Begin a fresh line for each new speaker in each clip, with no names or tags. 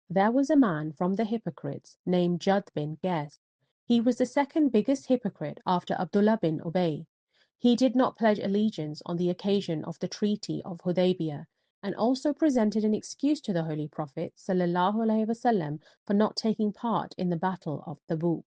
There was a man from the hypocrites named Jud bin Qais. He was the second biggest hypocrite after Abdullah bin Ubay. He did not pledge allegiance on the occasion of the Treaty of Hudaybiyah and also presented an excuse to the Holy Prophet ﷺ for not taking part in the Battle of Tabuk.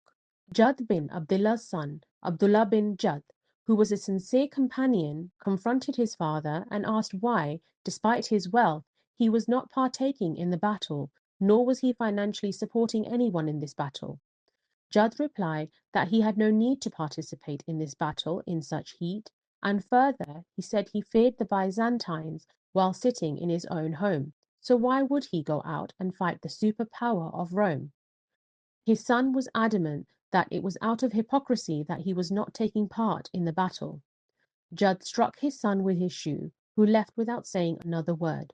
Jud bin Abdullah's son, Abdullah bin Jud, who was a sincere companion, confronted his father and asked why, despite his wealth, he was not partaking in the battle, nor was he financially supporting anyone in this battle. Jud replied that he had no need to participate in this battle in such heat, and further, he said he feared the Byzantines while sitting in his own home, so why would he go out and fight the superpower of Rome? His son was adamant that it was out of hypocrisy that he was not taking part in the battle. Jud struck his son with his shoe, who left without saying another word.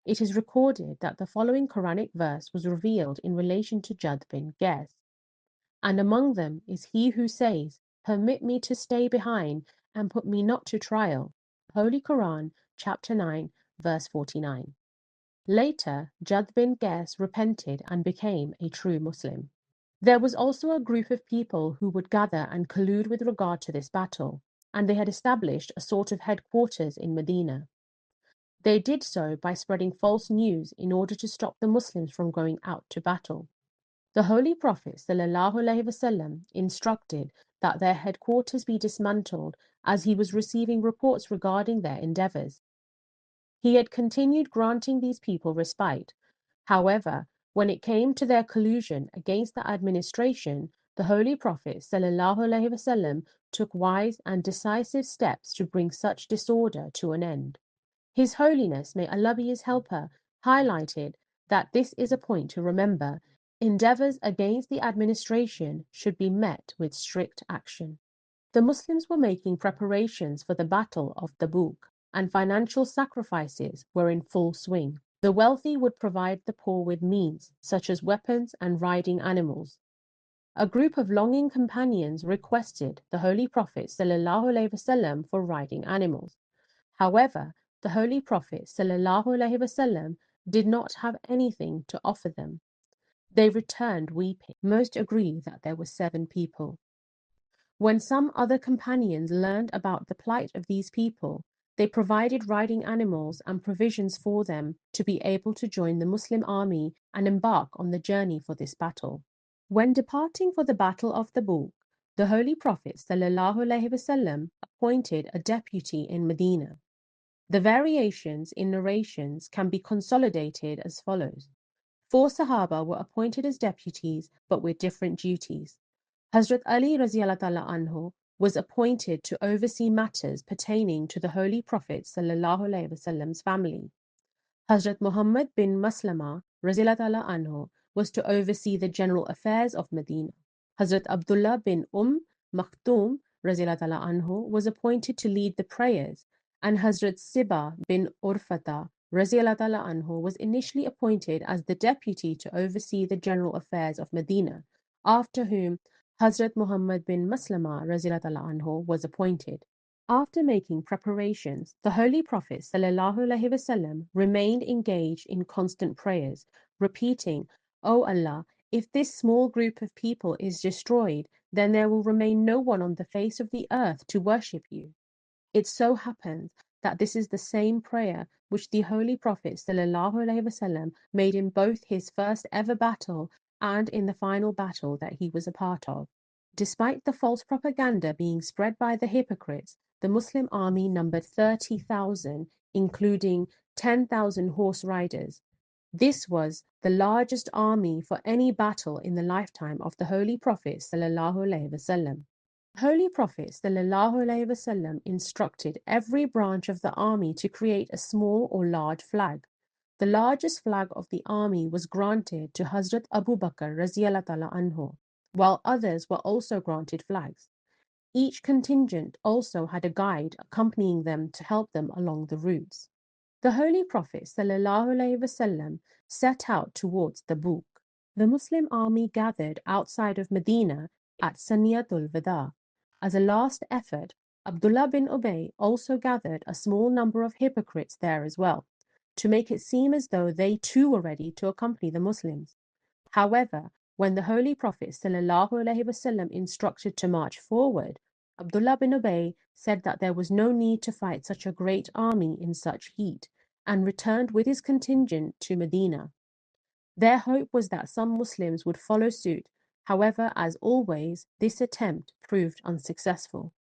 It is recorded that the following Quranic verse was revealed in relation to Jud bin Qais. And among them is he who says, "Permit me to stay behind and put me not to trial." Holy Quran, chapter 9, verse 49. Later, Jud bin Qais repented and became a true Muslim. There was also a group of people who would gather and collude with regard to this battle, and they had established a sort of headquarters in Medina. They did so by spreading false news in order to stop the Muslims from going out to battle. The Holy Prophet ﷺ instructed that their headquarters be dismantled as he was receiving reports regarding their endeavors. He had continued granting these people respite. However, when it came to their collusion against the administration, the Holy Prophet ﷺ took wise and decisive steps to bring such disorder to an end. His Holiness, may Allah be his helper, highlighted that this is a point to remember. Endeavors against the administration should be met with strict action. The Muslims were making preparations for the Battle of Tabuk, and financial sacrifices were in full swing. The wealthy would provide the poor with means, such as weapons and riding animals. A group of longing companions requested the Holy Prophet ﷺ for riding animals. However, the Holy Prophet ﷺ did not have anything to offer them. They returned weeping. Most agree that there were 7 people. When some other companions learned about the plight of these people, they provided riding animals and provisions for them to be able to join the Muslim army and embark on the journey for this battle. When departing for the Battle of Tabuk, the Holy Prophet ﷺ appointed a deputy in Medina. The variations in narrations can be consolidated as follows. 4 Sahaba were appointed as deputies but with different duties. Hazrat Ali anhu was appointed to oversee matters pertaining to the Holy Prophet ﷺ's family. Hazrat Muhammad bin Maslama anhu was to oversee the general affairs of Medina. Hazrat Abdullah bin Maktoum anhu was appointed to lead the prayers, and Hazrat Siba bin Urfata anhu was initially appointed as the deputy to oversee the general affairs of Medina, after whom Hazrat Muhammad bin Maslama anhu was appointed. After making preparations, the Holy Prophet ﷺ remained engaged in constant prayers, repeating, "O Allah, if this small group of people is destroyed, then there will remain no one on the face of the earth to worship you." It so happens that this is the same prayer which the Holy Prophet ﷺ made in both his first ever battle and in the final battle that he was a part of. Despite the false propaganda being spread by the hypocrites, the Muslim army numbered 30,000, including 10,000 horse riders. This was the largest army for any battle in the lifetime of the Holy Prophet ﷺ. Holy Prophet ﷺ instructed every branch of the army to create a small or large flag. The largest flag of the army was granted to Hazrat Abu Bakr anhu, while others were also granted flags. Each contingent also had a guide accompanying them to help them along the routes. The Holy Prophet ﷺ set out towards Tabuk. The Muslim army gathered outside of Medina at Saniyatul Wada. As a last effort, Abdullah bin Ubay also gathered a small number of hypocrites there as well. to make it seem as though they too were ready to accompany the Muslims. However, when the Holy Prophet ﷺ instructed to march forward, Abdullah bin Ubay said that there was no need to fight such a great army in such heat, and returned with his contingent to Medina. Their hope was that some Muslims would follow suit. However, as always, this attempt proved unsuccessful.